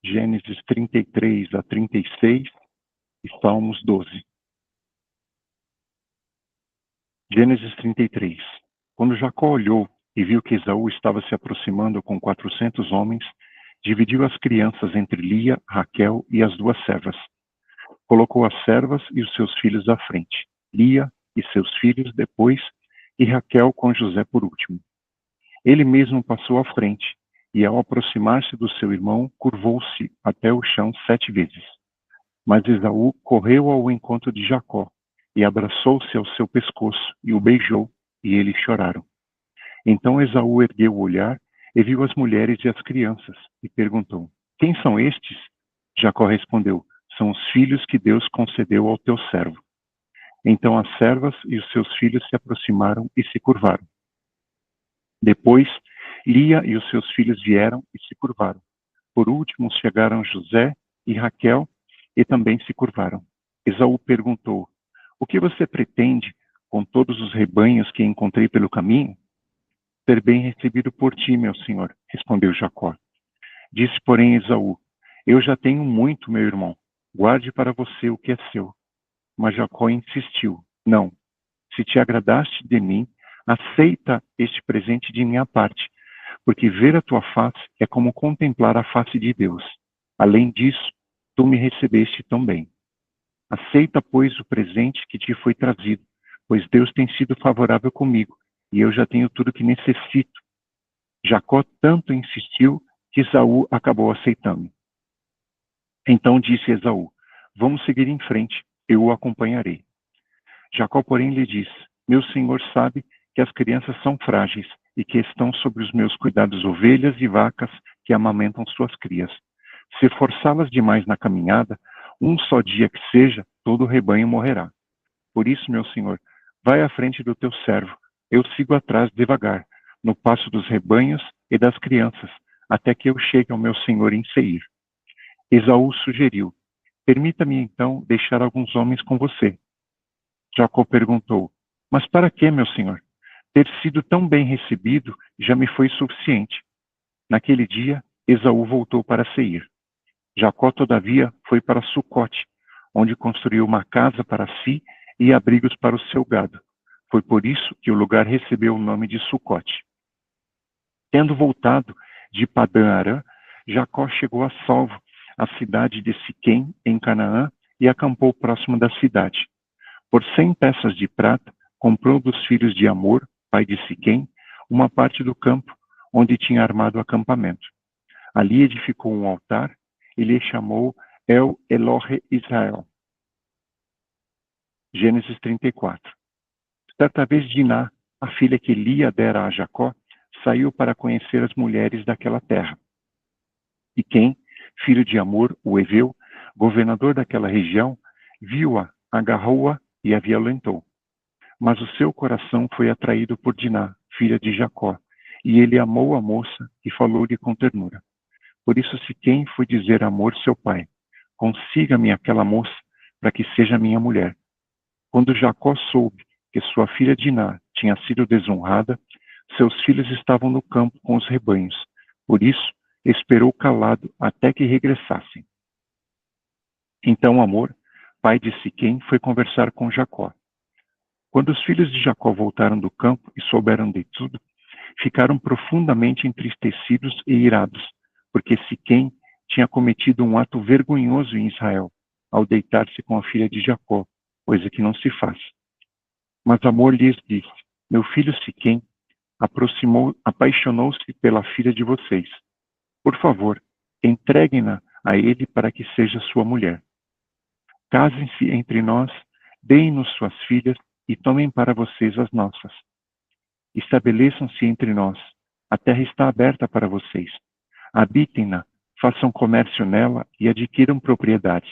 Gênesis 33 a 36 e Salmos 12. Gênesis 33. Quando Jacó olhou e viu que Esaú estava se aproximando com 400 homens, dividiu as crianças entre Lia, Raquel e as duas servas. Colocou as servas e os seus filhos à frente, Lia e seus filhos depois, e Raquel com José por último. Ele mesmo passou à frente, e ao aproximar-se do seu irmão, curvou-se até o chão 7 vezes. Mas Esaú correu ao encontro de Jacó, e abraçou-se ao seu pescoço, e o beijou, e eles choraram. Então Esaú ergueu o olhar, e viu as mulheres e as crianças, e perguntou: Quem são estes? Jacó respondeu: São os filhos que Deus concedeu ao teu servo. Então as servas e os seus filhos se aproximaram e se curvaram. Depois, Lia e os seus filhos vieram e se curvaram. Por último, chegaram José e Raquel e também se curvaram. Esaú perguntou: O que você pretende com todos os rebanhos que encontrei pelo caminho? Ser bem recebido por ti, meu senhor, respondeu Jacó. Disse, porém, Esaú: Eu já tenho muito, meu irmão. Guarde para você o que é seu. Mas Jacó insistiu: Não. Se te agradaste de mim, aceita este presente de minha parte, porque ver a tua face é como contemplar a face de Deus. Além disso, tu me recebeste tão bem. Aceita, pois, o presente que te foi trazido, pois Deus tem sido favorável comigo, e eu já tenho tudo que necessito. Jacó tanto insistiu que Esaú acabou aceitando. Então disse Esaú: Vamos seguir em frente, eu o acompanharei. Jacó, porém, lhe disse: Meu senhor sabe que as crianças são frágeis e que estão sob os meus cuidados ovelhas e vacas que amamentam suas crias. Se forçá-las demais na caminhada, um só dia que seja, todo o rebanho morrerá. Por isso, meu senhor, vai à frente do teu servo. Eu sigo atrás devagar, no passo dos rebanhos e das crianças, até que eu chegue ao meu senhor em Seir. Esaú sugeriu: Permita-me então deixar alguns homens com você. Jacó perguntou: Mas para que, meu senhor? Ter sido tão bem recebido já me foi suficiente. Naquele dia, Esaú voltou para Seir. Jacó, todavia, foi para Sucote, onde construiu uma casa para si e abrigos para o seu gado. Foi por isso que o lugar recebeu o nome de Sucote. Tendo voltado de Padã-Arã, Jacó chegou a salvo à cidade de Siquém, em Canaã, e acampou próximo da cidade. Por 100 peças de prata, comprou dos filhos de Amor, pai de Siquém, uma parte do campo onde tinha armado o acampamento. Ali edificou um altar e lhe chamou El Elohe Israel. Gênesis 34. Certa vez Diná, a filha que Lia dera a Jacó, saiu para conhecer as mulheres daquela terra. E quem, filho de Amor, o Eveu, governador daquela região, viu-a, agarrou-a e a violentou. Mas o seu coração foi atraído por Diná, filha de Jacó, e ele amou a moça e falou-lhe com ternura. Por isso Siquém foi dizer a Amor, seu pai: Consiga-me aquela moça, para que seja minha mulher. Quando Jacó soube que sua filha Diná tinha sido desonrada, seus filhos estavam no campo com os rebanhos. Por isso, esperou calado até que regressassem. Então Amor, pai de Siquém, foi conversar com Jacó. Quando os filhos de Jacó voltaram do campo e souberam de tudo, ficaram profundamente entristecidos e irados, porque Siquém tinha cometido um ato vergonhoso em Israel, ao deitar-se com a filha de Jacó, coisa que não se faz. Mas Amor lhes disse: Meu filho Siquém apaixonou-se pela filha de vocês. Por favor, entreguem-na a ele para que seja sua mulher. Casem-se entre nós, deem-nos suas filhas e tomem para vocês as nossas. Estabeleçam-se entre nós. A terra está aberta para vocês. Habitem-na, façam comércio nela e adquiram propriedades.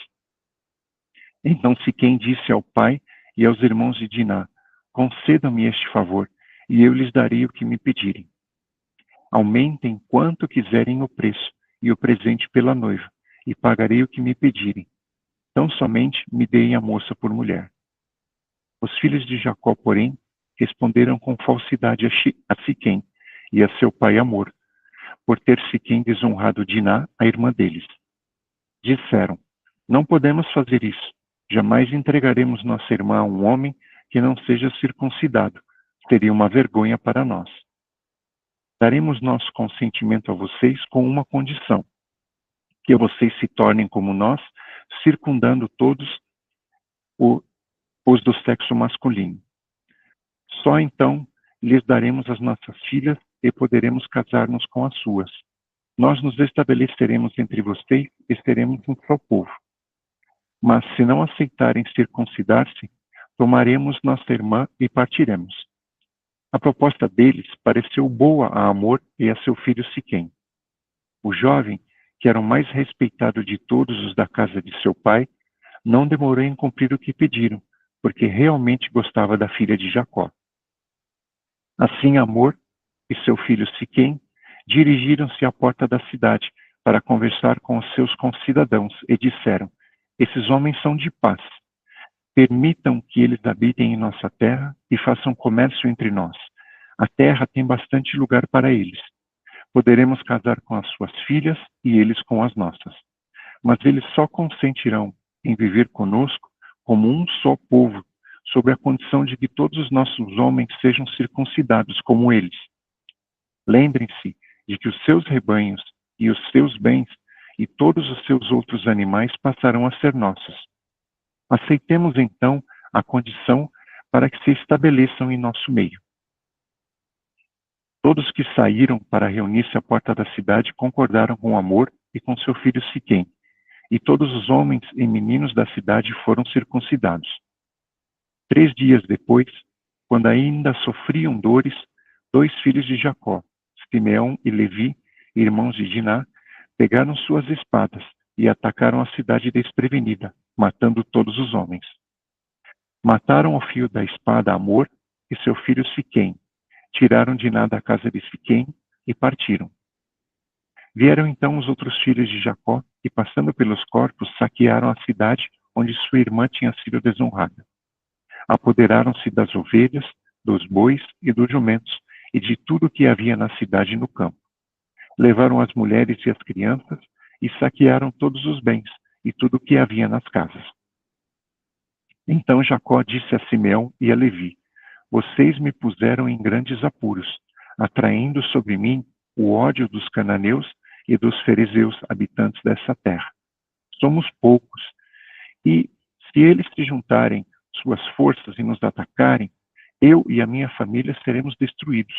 Então Siquém disse ao pai e aos irmãos de Diná: Concedam-me este favor, e eu lhes darei o que me pedirem. Aumentem quanto quiserem o preço e o presente pela noiva, e pagarei o que me pedirem. Tão somente me deem a moça por mulher. Os filhos de Jacó, porém, responderam com falsidade a Siquém e a seu pai Amor, por ter Siquém desonrado Diná, a irmã deles. Disseram: Não podemos fazer isso. Jamais entregaremos nossa irmã a um homem que não seja circuncidado. Seria uma vergonha para nós. Daremos nosso consentimento a vocês com uma condição: que vocês se tornem como nós, circundando todos os do sexo masculino. Só então lhes daremos as nossas filhas e poderemos casar-nos com as suas. Nós nos estabeleceremos entre vocês e seremos um só povo. Mas se não aceitarem circuncidar-se, tomaremos nossa irmã e partiremos. A proposta deles pareceu boa a Amor e a seu filho Siquém. O jovem, que era o mais respeitado de todos os da casa de seu pai, não demorou em cumprir o que pediram, porque realmente gostava da filha de Jacó. Assim Amor e seu filho Siquém dirigiram-se à porta da cidade para conversar com os seus concidadãos e disseram: Esses homens são de paz. Permitam que eles habitem em nossa terra e façam comércio entre nós. A terra tem bastante lugar para eles. Poderemos casar com as suas filhas e eles com as nossas. Mas eles só consentirão em viver conosco como um só povo, sob a condição de que todos os nossos homens sejam circuncidados como eles. Lembrem-se de que os seus rebanhos e os seus bens e todos os seus outros animais passarão a ser nossos. Aceitemos então a condição para que se estabeleçam em nosso meio. Todos que saíram para reunir-se à porta da cidade concordaram com Amor e com seu filho Siquém, e todos os homens e meninos da cidade foram circuncidados. 3 dias depois, quando ainda sofriam dores, 2 filhos de Jacó, Simeão e Levi, irmãos de Diná, pegaram suas espadas e atacaram a cidade desprevenida, matando todos os homens. Mataram ao fio da espada Amor e seu filho Siquém, tiraram Diná da casa de Siquém e partiram. Vieram então os outros filhos de Jacó e, passando pelos corpos, saquearam a cidade onde sua irmã tinha sido desonrada. Apoderaram-se das ovelhas, dos bois e dos jumentos e de tudo o que havia na cidade e no campo. Levaram as mulheres e as crianças e saquearam todos os bens e tudo o que havia nas casas. Então Jacó disse a Simeão e a Levi: Vocês me puseram em grandes apuros, atraindo sobre mim o ódio dos cananeus e dos fariseus, habitantes dessa terra. Somos poucos, e se eles se juntarem suas forças e nos atacarem, eu e a minha família seremos destruídos.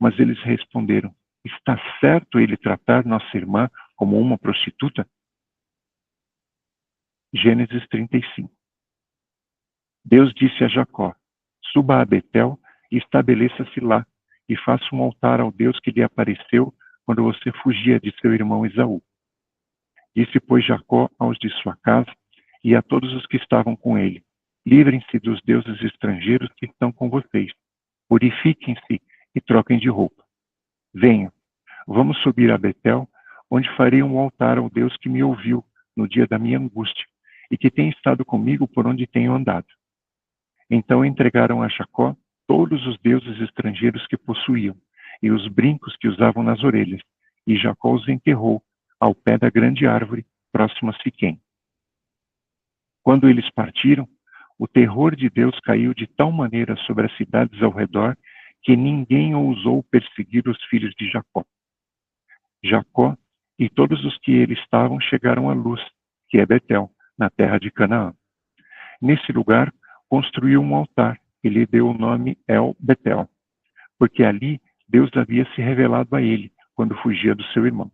Mas eles responderam: Está certo ele tratar nossa irmã como uma prostituta? Gênesis 35. Deus disse a Jacó: Suba a Betel e estabeleça-se lá, e faça um altar ao Deus que lhe apareceu quando você fugia de seu irmão Esaú. Disse, pois, Jacó aos de sua casa e a todos os que estavam com ele: Livrem-se dos deuses estrangeiros que estão com vocês. Purifiquem-se e troquem de roupa. Venham, vamos subir a Betel, onde farei um altar ao Deus que me ouviu no dia da minha angústia e que tem estado comigo por onde tenho andado. Então entregaram a Jacó todos os deuses estrangeiros que possuíam e os brincos que usavam nas orelhas, e Jacó os enterrou ao pé da grande árvore próxima a Siquém. Quando eles partiram, o terror de Deus caiu de tal maneira sobre as cidades ao redor que ninguém ousou perseguir os filhos de Jacó. Jacó e todos os que ele estavam chegaram à Luz, que é Betel, na terra de Canaã. Nesse lugar, construiu um altar e lhe deu o nome El Betel, porque ali Deus havia se revelado a ele quando fugia do seu irmão.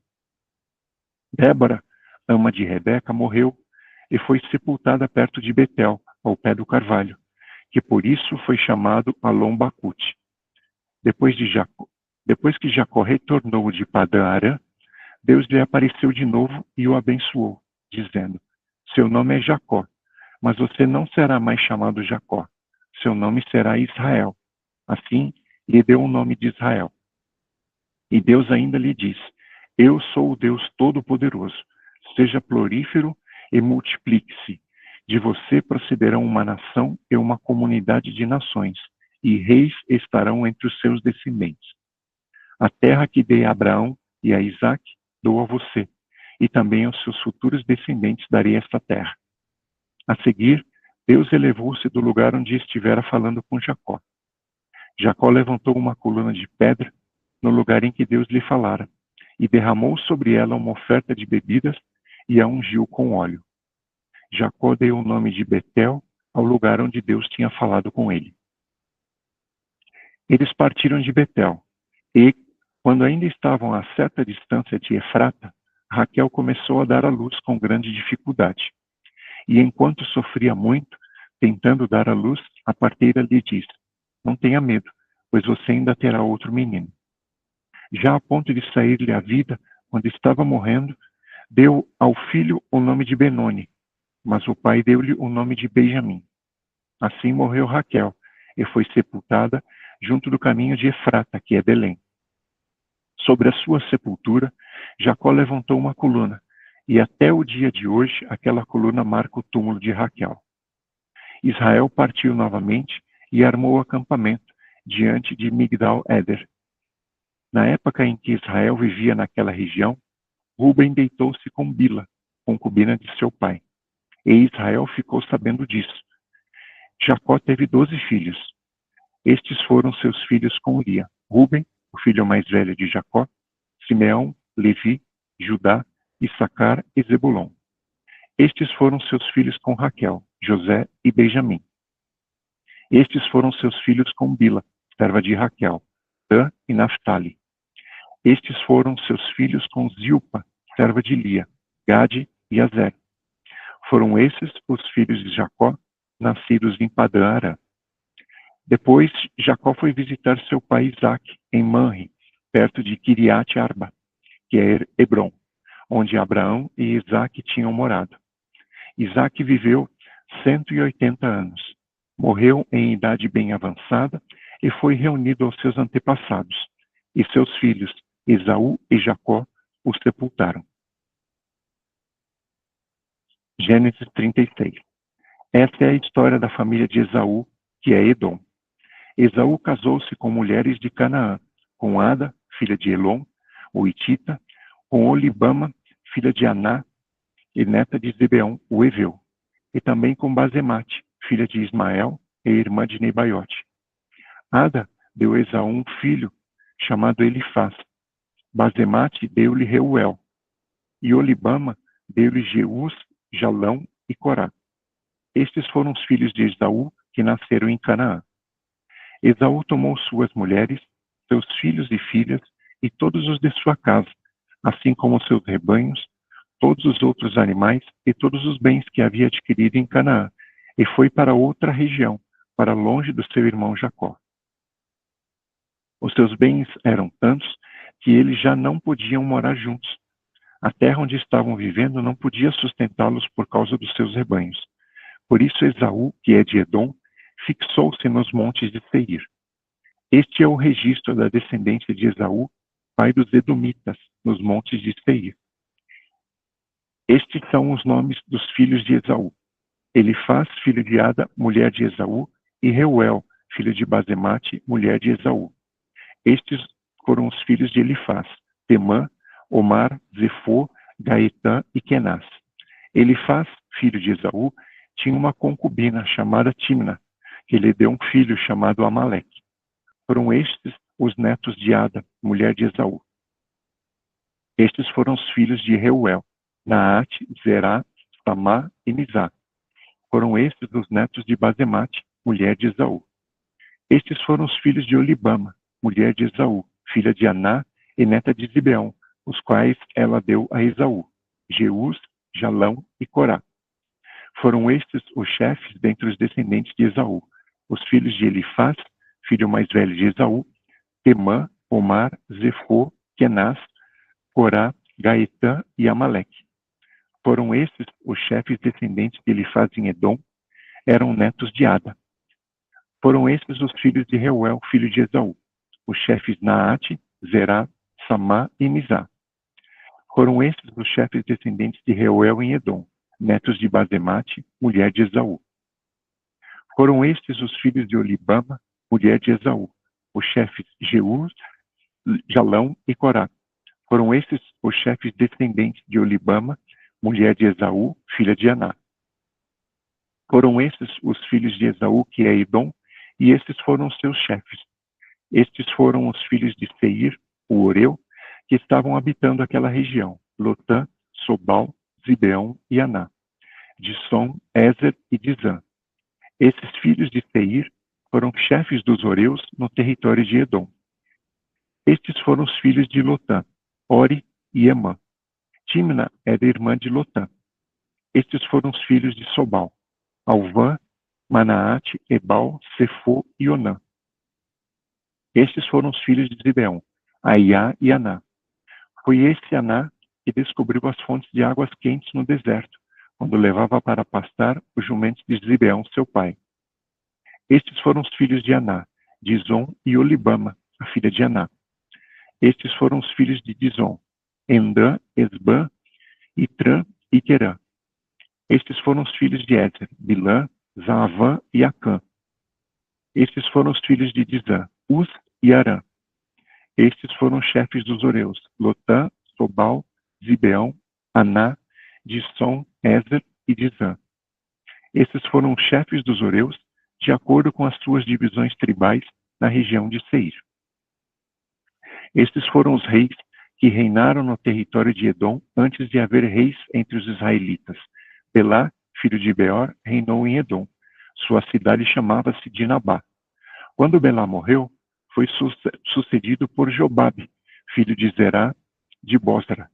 Débora, ama de Rebeca, morreu e foi sepultada perto de Betel, ao pé do carvalho, que por isso foi chamado Alom-Bacute. Depois que Jacó retornou de Padã-Arã, Deus lhe apareceu de novo e o abençoou, dizendo: Seu nome é Jacó, mas você não será mais chamado Jacó. Seu nome será Israel. Assim, lhe deu o nome de Israel. E Deus ainda lhe disse: Eu sou o Deus Todo-Poderoso. Seja florífero e multiplique-se. De você procederão uma nação e uma comunidade de nações, e reis estarão entre os seus descendentes. A terra que dei a Abraão e a Isaque dou a você, e também aos seus futuros descendentes darei esta terra. A seguir, Deus elevou-se do lugar onde estivera falando com Jacó. Jacó levantou uma coluna de pedra no lugar em que Deus lhe falara, e derramou sobre ela uma oferta de bebidas e a ungiu com óleo. Jacó deu o nome de Betel ao lugar onde Deus tinha falado com ele. Eles partiram de Betel, e, quando ainda estavam a certa distância de Efrata, Raquel começou a dar à luz com grande dificuldade. E enquanto sofria muito, tentando dar à luz, a parteira lhe disse: não tenha medo, pois você ainda terá outro menino. Já a ponto de sair-lhe a vida, quando estava morrendo, deu ao filho o nome de Benoni, mas o pai deu-lhe o nome de Benjamim. Assim morreu Raquel, e foi sepultada junto do caminho de Efrata, que é Belém. Sobre a sua sepultura, Jacó levantou uma coluna, e até o dia de hoje aquela coluna marca o túmulo de Raquel. Israel partiu novamente e armou acampamento diante de Migdal-Éder. Na época em que Israel vivia naquela região, Ruben deitou-se com Bila, concubina de seu pai, e Israel ficou sabendo disso. Jacó teve 12 filhos. Estes foram seus filhos com Lia: Ruben, o filho mais velho de Jacó, Simeão, Levi, Judá, Issacar e Zebulon. Estes foram seus filhos com Raquel, José e Benjamim. Estes foram seus filhos com Bila, serva de Raquel, Dan e Naphtali. Estes foram seus filhos com Zilpa, serva de Lia, Gade e Azer. Foram esses os filhos de Jacó, nascidos em Padã-Arã. Depois, Jacó foi visitar seu pai Isaque, em Manre, perto de Quiriate-Arba, que é Hebrom, onde Abraão e Isaque tinham morado. Isaque viveu 180 anos. Morreu em idade bem avançada e foi reunido aos seus antepassados, e seus filhos, Esaú e Jacó, o sepultaram. Gênesis 36. Esta é a história da família de Esaú, que é Edom. Esaú casou-se com mulheres de Canaã, com Ada, filha de Elom, o Hitita, com Olibama, filha de Aná, e neta de Zebeão, o Eveu, e também com Basemate, filha de Ismael e irmã de Nebaiote. Ada deu a Esaú um filho, chamado Elifaz. Basemate deu-lhe Reuel, e Olibama deu-lhe Jeús, Jalão e Corá. Estes foram os filhos de Esaú, que nasceram em Canaã. Esaú tomou suas mulheres, seus filhos e filhas, e todos os de sua casa, assim como seus rebanhos, todos os outros animais e todos os bens que havia adquirido em Canaã, e foi para outra região, para longe do seu irmão Jacó. Os seus bens eram tantos que eles já não podiam morar juntos. A terra onde estavam vivendo não podia sustentá-los por causa dos seus rebanhos. Por isso Esaú, que é de Edom, fixou-se nos montes de Seir. Este é o registro da descendência de Esaú, pai dos Edomitas, nos montes de Seir. Estes são os nomes dos filhos de Esaú: Elifaz, filho de Ada, mulher de Esaú, e Reuel, filho de Basemate, mulher de Esaú. Estes foram os filhos de Elifaz: Temã, Omar, Zefô, Gaetã e Kenaz. Elifaz, filho de Esaú, tinha uma concubina chamada Timna, que lhe deu um filho chamado Amaleque. Foram estes os netos de Ada, mulher de Esaú. Estes foram os filhos de Reuel: Naate, Zerá, Samá e Mizá. Foram estes os netos de Basemate, mulher de Esaú. Estes foram os filhos de Olibama, mulher de Esaú, filha de Aná e neta de Zibeão, os quais ela deu a Esaú: Jeús, Jalão e Corá. Foram estes os chefes dentre os descendentes de Esaú, os filhos de Elifaz, filho mais velho de Esaú: Temã, Omar, Zefô, Kenaz, Corá, Gaetã e Amaleque. Foram estes os chefes descendentes de Elifaz em Edom, eram netos de Ada. Foram estes os filhos de Reuel, filho de Esaú, os chefes Naate, Zerá, Samá e Mizá. Foram estes os chefes descendentes de Reuel em Edom, netos de Basemate, mulher de Esaú. Foram estes os filhos de Olibama, mulher de Esaú, os chefes Jeús, Jalão e Corá. Foram esses os chefes descendentes de Olibama, mulher de Esaú, filha de Aná. Foram esses os filhos de Esaú, que é Edom, e estes foram seus chefes. Estes foram os filhos de Seir, o Oreu, que estavam habitando aquela região: Lotã, Sobal, Zibeão e Aná, Dissom, Ezer e Dizã. Esses filhos de Seir foram chefes dos Oreus no território de Edom. Estes foram os filhos de Lotã, Ori e Emã. Timna era irmã de Lotã. Estes foram os filhos de Sobal, Alvã, Manaate, Ebal, Sefo e Onã. Estes foram os filhos de Zibeão, Aiá e Aná. Foi esse Aná que descobriu as fontes de águas quentes no deserto, quando levava para pastar os jumentos de Zibeão, seu pai. Estes foram os filhos de Aná, Dizom e Olibama, a filha de Aná. Estes foram os filhos de Dizom, Endã, Esbã, Itrã e Querã. Estes foram os filhos de Ézer, Bilã, Zaavã e Acã. Estes foram os filhos de Dizã, Uz e Arã. Estes foram os chefes dos Oreus, Lotã, Sobal, Zibeão, Aná, Dissom, Ezer e Dizã. Estes foram os chefes dos Oreus, de acordo com as suas divisões tribais na região de Seir. Estes foram os reis que reinaram no território de Edom antes de haver reis entre os israelitas. Belá, filho de Beor, reinou em Edom. Sua cidade chamava-se Dinabá. Quando Belá morreu, foi sucedido por Jobabe, filho de Zerá, de Bosra.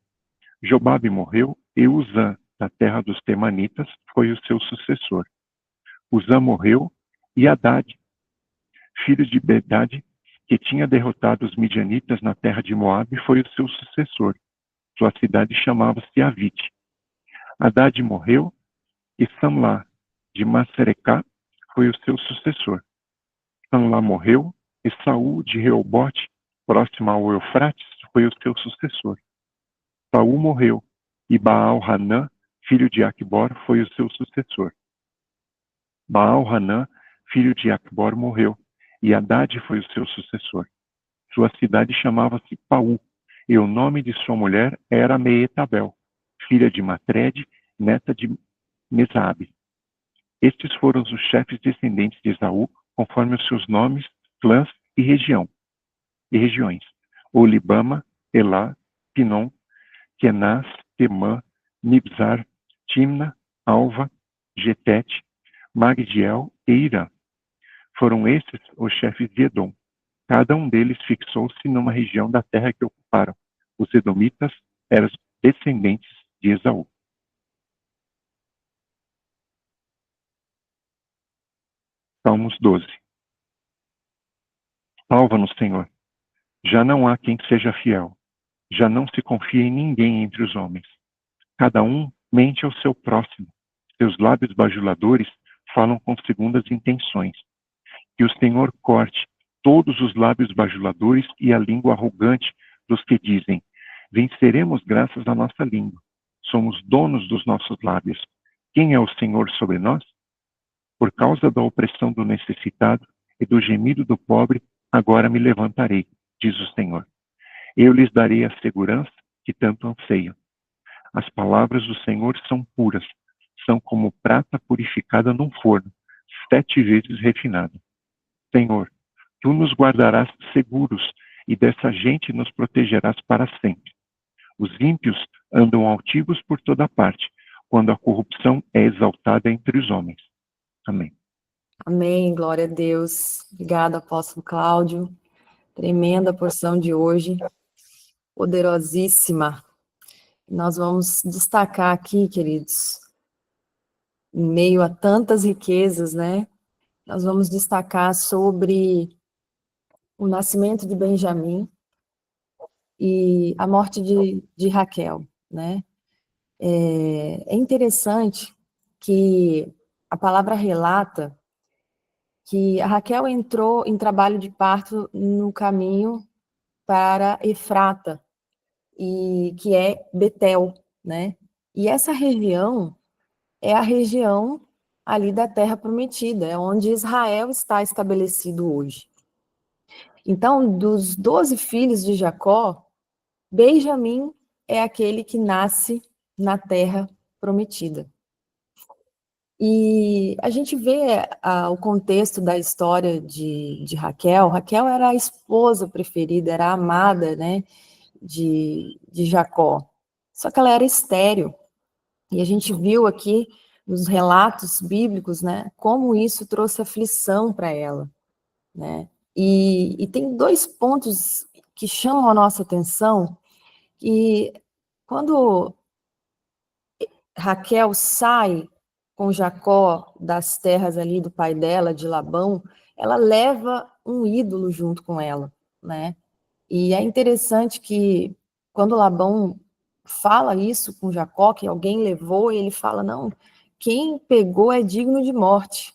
Jobabe morreu e Uzã, da terra dos Temanitas, foi o seu sucessor. Uzã morreu e Hadad, filho de Bedade, que tinha derrotado os midianitas na terra de Moabe, foi o seu sucessor. Sua cidade chamava-se Avite. Hadad morreu e Samlá, de Masserecá, foi o seu sucessor. Samlá morreu e Saul, de Reobote, próximo ao Eufrates, foi o seu sucessor. Saul morreu e Baal-Hanã, filho de Acbor, foi o seu sucessor. Baal-Hanã, filho de Acbor, morreu e Hadad foi o seu sucessor. Sua cidade chamava-se Paú, e o nome de sua mulher era Meetabel, filha de Matred, neta de Mesabe. Estes foram os chefes descendentes de Esaú, conforme os seus nomes, clãs e regiões: Olibama, Elá, Pinom, Kenaz, Temã, Nibzar, Timna, Alva, Getete, Magdiel e Irã. Foram esses os chefes de Edom. Cada um deles fixou-se numa região da terra que ocuparam. Os edomitas eram descendentes de Esaú. Salmos 12. Salva-nos, Senhor. Já não há quem seja fiel. Já não se confia em ninguém entre os homens. Cada um mente ao seu próximo. Seus lábios bajuladores falam com segundas intenções. Que o Senhor corte todos os lábios bajuladores e a língua arrogante dos que dizem: venceremos graças à nossa língua. Somos donos dos nossos lábios. Quem é o Senhor sobre nós? Por causa da opressão do necessitado e do gemido do pobre, agora me levantarei, diz o Senhor. Eu lhes darei a segurança que tanto anseiam. As palavras do Senhor são puras, são como prata purificada num forno, 7 vezes refinada. Senhor, tu nos guardarás seguros e dessa gente nos protegerás para sempre. Os ímpios andam altivos por toda parte, quando a corrupção é exaltada entre os homens. Amém. Amém, glória a Deus. Obrigada, apóstolo Cláudio. Tremenda porção de hoje, poderosíssima. Nós vamos destacar aqui, queridos, em meio a tantas riquezas, né? Nós vamos destacar sobre o nascimento de Benjamim e a morte de Raquel, né? É interessante que a palavra relata que a Raquel entrou em trabalho de parto no caminho para Efrata, e que é Betel, né? E essa região é a região ali da Terra Prometida, é onde Israel está estabelecido hoje. Então, dos 12 filhos de Jacó, Benjamim é aquele que nasce na terra prometida. E a gente vê o contexto da história de Raquel. Raquel era a esposa preferida, era a amada, né, de Jacó. Só que ela era estéril. E a gente viu aqui nos relatos bíblicos, né, como isso trouxe aflição para ela, né? E tem dois pontos que chamam a nossa atenção, que quando Raquel sai com Jacó das terras ali do pai dela, de Labão, ela leva um ídolo junto com ela, né? E é interessante que quando Labão fala isso com Jacó, que alguém levou, ele fala, não, quem pegou é digno de morte.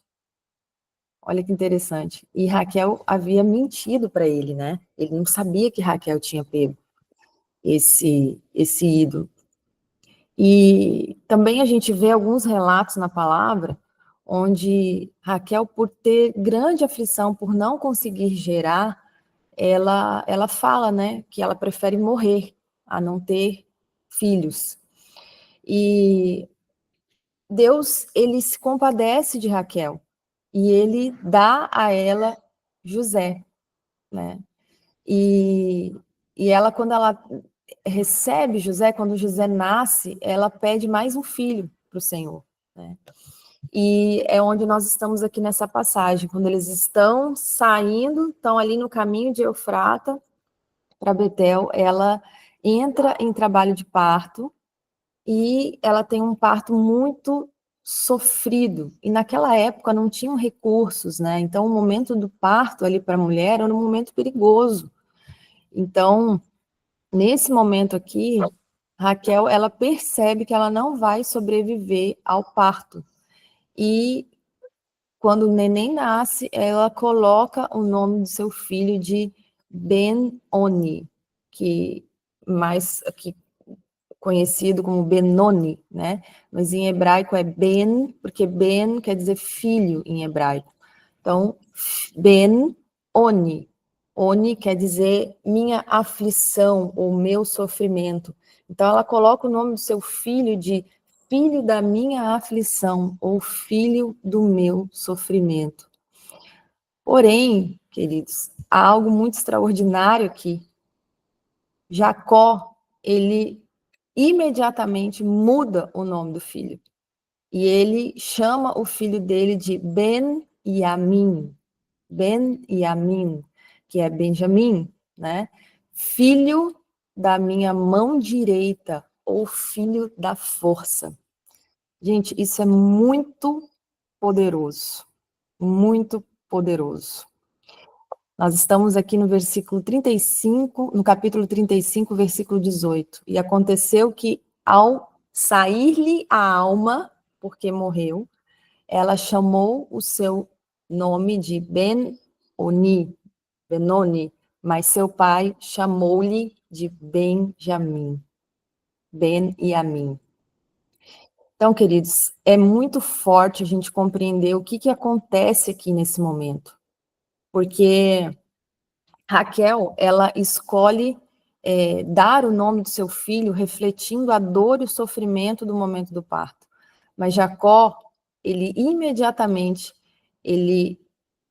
Olha que interessante. E Raquel havia mentido para ele, né? Ele não sabia que Raquel tinha pego esse ídolo. E também a gente vê alguns relatos na palavra onde Raquel, por ter grande aflição, por não conseguir gerar, ela fala, né, que ela prefere morrer a não ter filhos. E Deus, ele se compadece de Raquel e ele dá a ela José, né? E ela, quando ela recebe José, quando José nasce, ela pede mais um filho para o Senhor, né? E é onde nós estamos aqui nessa passagem, quando eles estão saindo, estão ali no caminho de Eufrata para Betel, ela entra em trabalho de parto e ela tem um parto muito sofrido. E naquela época não tinham recursos, né? Então o momento do parto ali para a mulher era um momento perigoso. Então, nesse momento aqui, Raquel, ela percebe que ela não vai sobreviver ao parto. E quando o neném nasce, ela coloca o nome do seu filho de Ben-Oni, que mais que conhecido como Benoni, né? Mas em hebraico é Ben, porque Ben quer dizer filho em hebraico. Então, Ben-Oni. Oni quer dizer minha aflição ou meu sofrimento. Então, ela coloca o nome do seu filho de filho da minha aflição ou filho do meu sofrimento. Porém, queridos, há algo muito extraordinário aqui. Jacó, ele imediatamente muda o nome do filho. E ele chama o filho dele de Ben-Yamin. Ben-Yamin, que é Benjamim, né? Filho da minha mão direita, ou filho da força. Gente, isso é muito poderoso. Muito poderoso. Nós estamos aqui no versículo 35, no capítulo 35, versículo 18. E aconteceu que, ao sair-lhe a alma, porque morreu, ela chamou o seu nome de Ben-Oni, Benoni, mas seu pai chamou-lhe de Benjamim, Ben-Yamin. Então, queridos, é muito forte a gente compreender o que acontece aqui nesse momento. Porque Raquel, ela escolhe dar o nome do seu filho refletindo a dor e o sofrimento do momento do parto. Mas Jacó, ele imediatamente, ele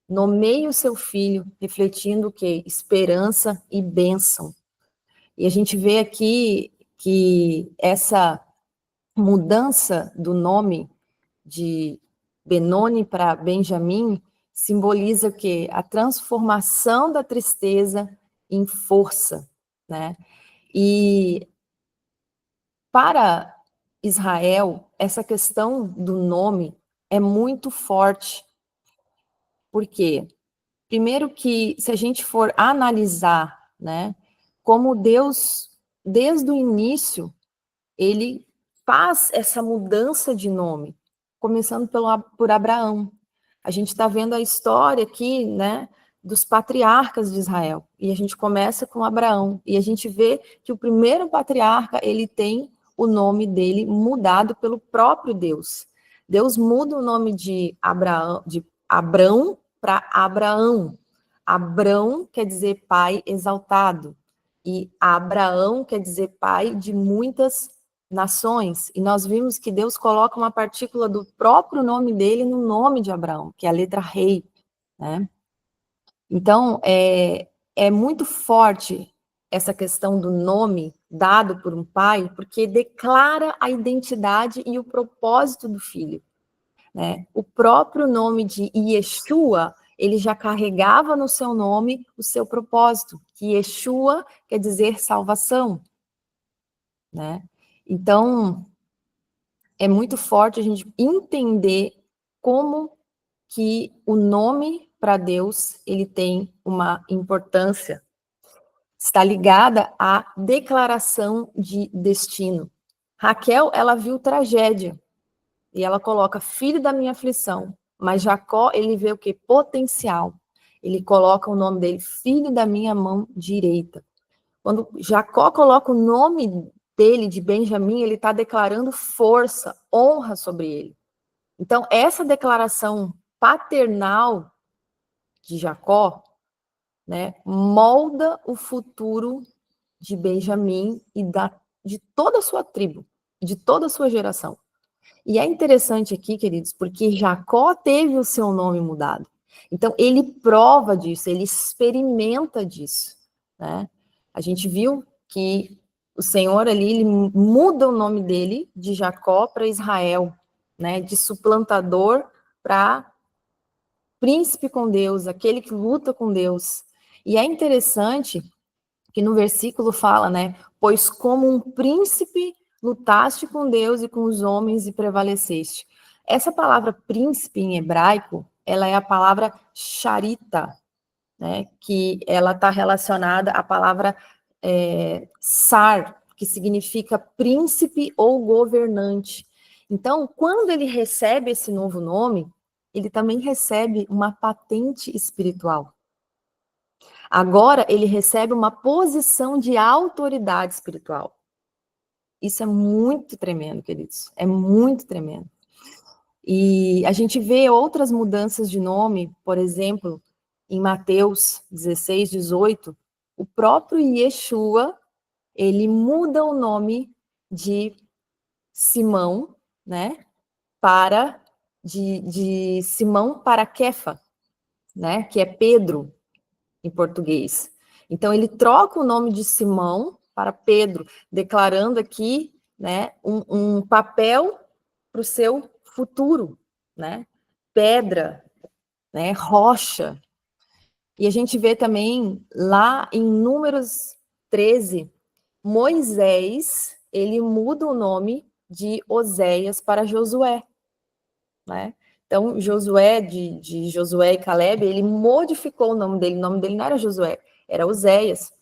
nomeia o seu filho refletindo o quê? Esperança e bênção. E a gente vê aqui que essa mudança do nome de Benoni para Benjamim simboliza o quê? A transformação da tristeza em força, né? E para Israel, essa questão do nome é muito forte. Por quê? Primeiro que, se a gente for analisar, né, como Deus, desde o início, ele faz essa mudança de nome, começando por Abraão. A gente está vendo a história aqui, né, dos patriarcas de Israel, e a gente começa com Abraão, e a gente vê que o primeiro patriarca, ele tem o nome dele mudado pelo próprio Deus. Deus muda o nome de Abrão para Abraão. Abrão quer dizer pai exaltado, E Abraão quer dizer pai de muitas nações. E nós vimos que Deus coloca uma partícula do próprio nome dele no nome de Abraão, que é a letra rei, né? Então, é muito forte essa questão do nome dado por um pai, porque declara a identidade e o propósito do filho, né? O próprio nome de Yeshua, ele já carregava no seu nome o seu propósito, que Yeshua quer dizer salvação, né? Então, é muito forte a gente entender como que o nome para Deus, ele tem uma importância, está ligada à declaração de destino. Raquel, ela viu tragédia, e ela coloca filho da minha aflição, mas Jacó, ele vê o que? Potencial. Ele coloca o nome dele, filho da minha mão direita. Quando Jacó coloca o nome dele de Benjamim, ele está declarando força, honra sobre ele. Então, essa declaração paternal de Jacó, né, molda o futuro de Benjamim e de toda a sua tribo, de toda a sua geração. E é interessante aqui, queridos, porque Jacó teve o seu nome mudado. Então, ele prova disso, ele experimenta disso, né? A gente viu que o Senhor ali, ele muda o nome dele de Jacó para Israel, né? De suplantador para príncipe com Deus, aquele que luta com Deus. E é interessante que no versículo fala, né? Pois como um príncipe lutaste com Deus e com os homens e prevaleceste. Essa palavra príncipe em hebraico, ela é a palavra charita, né? Que ela está relacionada à palavra sar, que significa príncipe ou governante. Então, quando ele recebe esse novo nome, ele também recebe uma patente espiritual. Agora ele recebe uma posição de autoridade espiritual. Isso é muito tremendo, queridos. É muito tremendo. E a gente vê outras mudanças de nome, por exemplo, em Mateus 16, 18, o próprio Yeshua, ele muda o nome de Simão, né, de Simão para Kefa, né, que é Pedro em português. Então ele troca o nome de Simão para Pedro, declarando aqui, né, um papel para o seu futuro, né, pedra, né, rocha. E a gente vê também lá em Números 13, Moisés, ele muda o nome de Oséias para Josué, né? Então, Josué, de Josué e Caleb, ele modificou o nome dele não era Josué, era Oséias.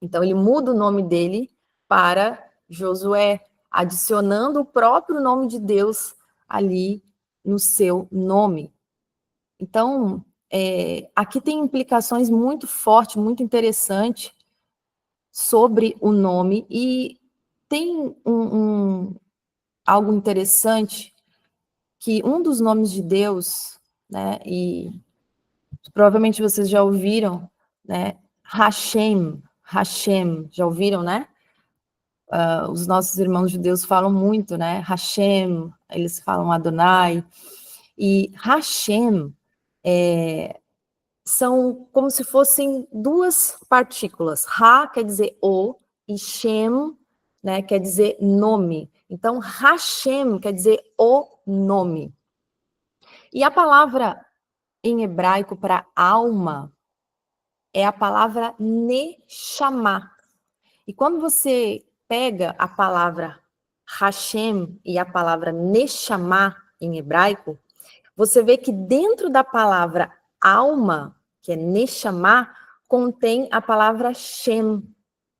Então, ele muda o nome dele para Josué, adicionando o próprio nome de Deus ali no seu nome. Então, aqui tem implicações muito fortes, muito interessantes sobre o nome, e tem algo interessante, que um dos nomes de Deus, né, e provavelmente vocês já ouviram, né, Hashem, já ouviram, né? Os nossos irmãos judeus falam muito, né, Hashem, eles falam Adonai, e Hashem são como se fossem duas partículas. Ra quer dizer o, e Shem, né, quer dizer nome. Então, Hashem quer dizer o nome. E a palavra em hebraico para alma é a palavra neshama. E quando você pega a palavra Hashem e a palavra neshama em hebraico, você vê que dentro da palavra alma, que é neshama, contém a palavra Shem.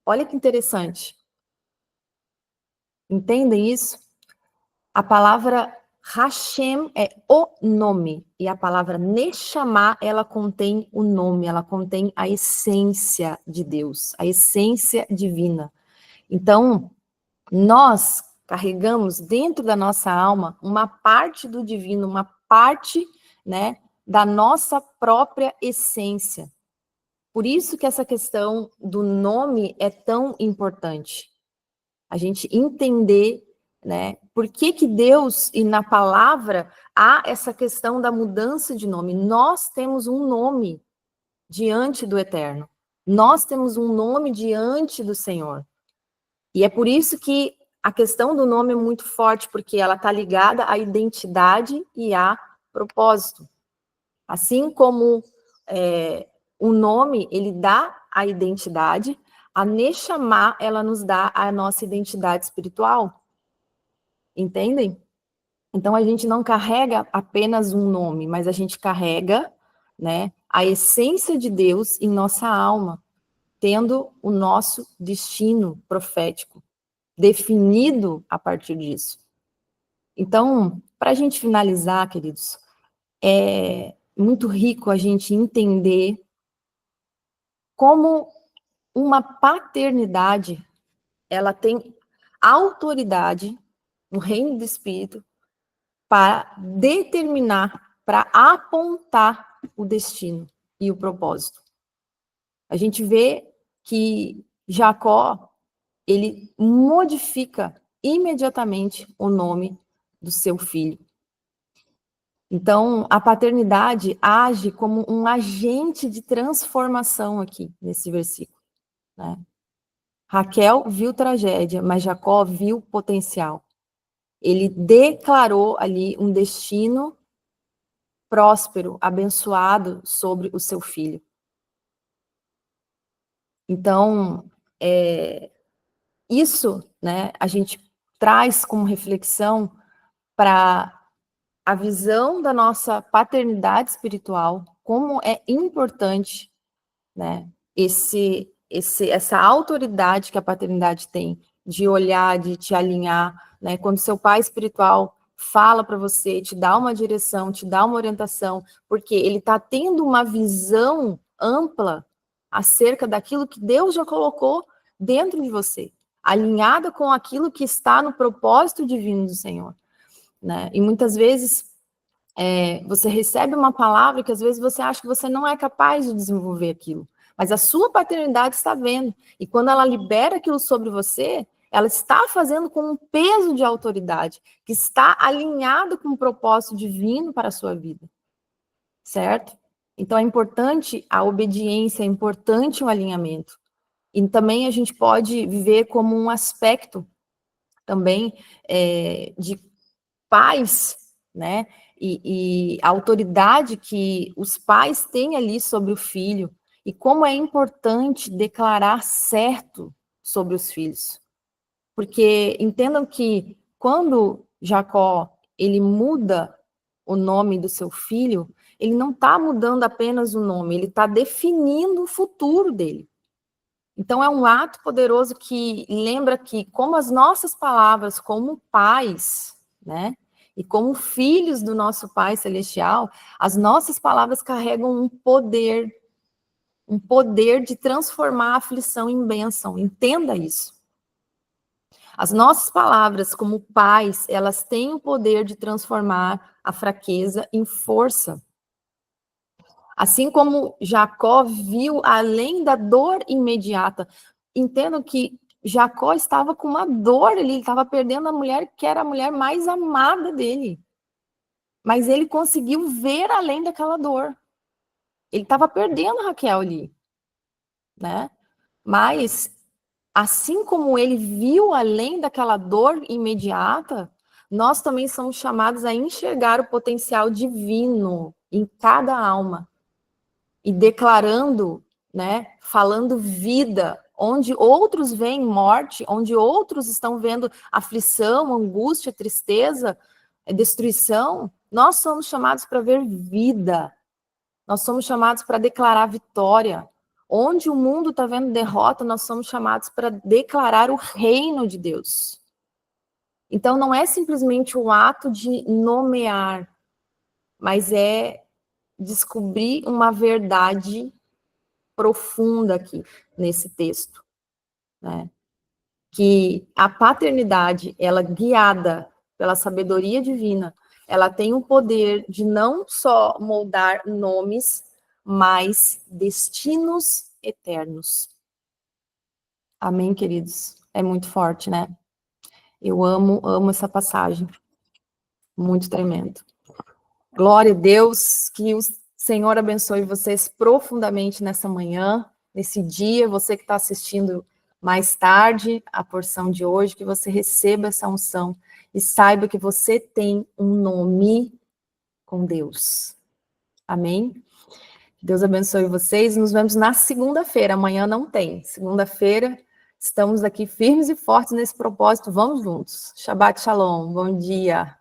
Olha que interessante. Entendem isso? A palavra Hashem é o nome, e a palavra Neshama, ela contém o nome, ela contém a essência de Deus, a essência divina. Então, nós carregamos dentro da nossa alma uma parte do divino, uma parte, né, da nossa própria essência. Por isso que essa questão do nome é tão importante. A gente entender, né, por que que Deus, e na palavra, há essa questão da mudança de nome. Nós temos um nome diante do Eterno. Nós temos um nome diante do Senhor. E é por isso que a questão do nome é muito forte, porque ela está ligada à identidade e a propósito. Assim como o nome, ele dá a identidade, a Neshama, ela nos dá a nossa identidade espiritual. Entendem? Então, a gente não carrega apenas um nome, mas a gente carrega, né, a essência de Deus em nossa alma, tendo o nosso destino profético definido a partir disso. Então, para a gente finalizar, queridos, é muito rico a gente entender como uma paternidade, ela tem autoridade no reino do Espírito para determinar, para apontar o destino e o propósito. A gente vê que Jacó, ele modifica imediatamente o nome do seu filho. Então, a paternidade age como um agente de transformação aqui, nesse versículo, né? Raquel viu tragédia, mas Jacó viu potencial. Ele declarou ali um destino próspero, abençoado sobre o seu filho. Então, isso, né, a gente traz como reflexão para a visão da nossa paternidade espiritual, como é importante, né, essa autoridade que a paternidade tem de olhar, de te alinhar, né, quando seu pai espiritual fala para você, te dá uma direção, te dá uma orientação, porque ele está tendo uma visão ampla acerca daquilo que Deus já colocou dentro de você, alinhada com aquilo que está no propósito divino do Senhor, né? E muitas vezes você recebe uma palavra que às vezes você acha que você não é capaz de desenvolver aquilo, mas a sua paternidade está vendo, e quando ela libera aquilo sobre você, ela está fazendo com um peso de autoridade, que está alinhado com o propósito divino para a sua vida, certo? Então é importante a obediência, é importante o alinhamento, e também a gente pode viver como um aspecto também de pais, né? E a autoridade que os pais têm ali sobre o filho, e como é importante declarar certo sobre os filhos. Porque entendam que quando Jacó, ele muda o nome do seu filho, ele não está mudando apenas o nome, ele está definindo o futuro dele. Então é um ato poderoso que lembra que, como as nossas palavras como pais, né, e como filhos do nosso Pai Celestial, as nossas palavras carregam um poder de transformar a aflição em bênção. Entenda isso. As nossas palavras como pais, elas têm o poder de transformar a fraqueza em força. Assim como Jacó viu além da dor imediata, entendo que Jacó estava com uma dor ali, ele estava perdendo a mulher que era a mulher mais amada dele. Mas ele conseguiu ver além daquela dor. Ele estava perdendo Raquel ali, né? Mas, assim como ele viu além daquela dor imediata, nós também somos chamados a enxergar o potencial divino em cada alma. E declarando, né, falando vida, onde outros veem morte, onde outros estão vendo aflição, angústia, tristeza, destruição, nós somos chamados para ver vida. Nós somos chamados para declarar vitória. Onde o mundo está vendo derrota, nós somos chamados para declarar o reino de Deus. Então, não é simplesmente o ato de nomear, mas é descobrir uma verdade profunda aqui nesse texto, né? Que a paternidade, ela guiada pela sabedoria divina, ela tem o poder de não só moldar nomes, mas destinos eternos. Amém, queridos? É muito forte, né? Eu amo essa passagem. Muito tremendo. Glória a Deus, que o Senhor abençoe vocês profundamente nessa manhã, nesse dia, você que está assistindo mais tarde a porção de hoje, que você receba essa unção e saiba que você tem um nome com Deus. Amém? Deus abençoe vocês. Nos vemos na segunda-feira. Amanhã não tem. Segunda-feira, estamos aqui firmes e fortes nesse propósito. Vamos juntos. Shabbat Shalom. Bom dia.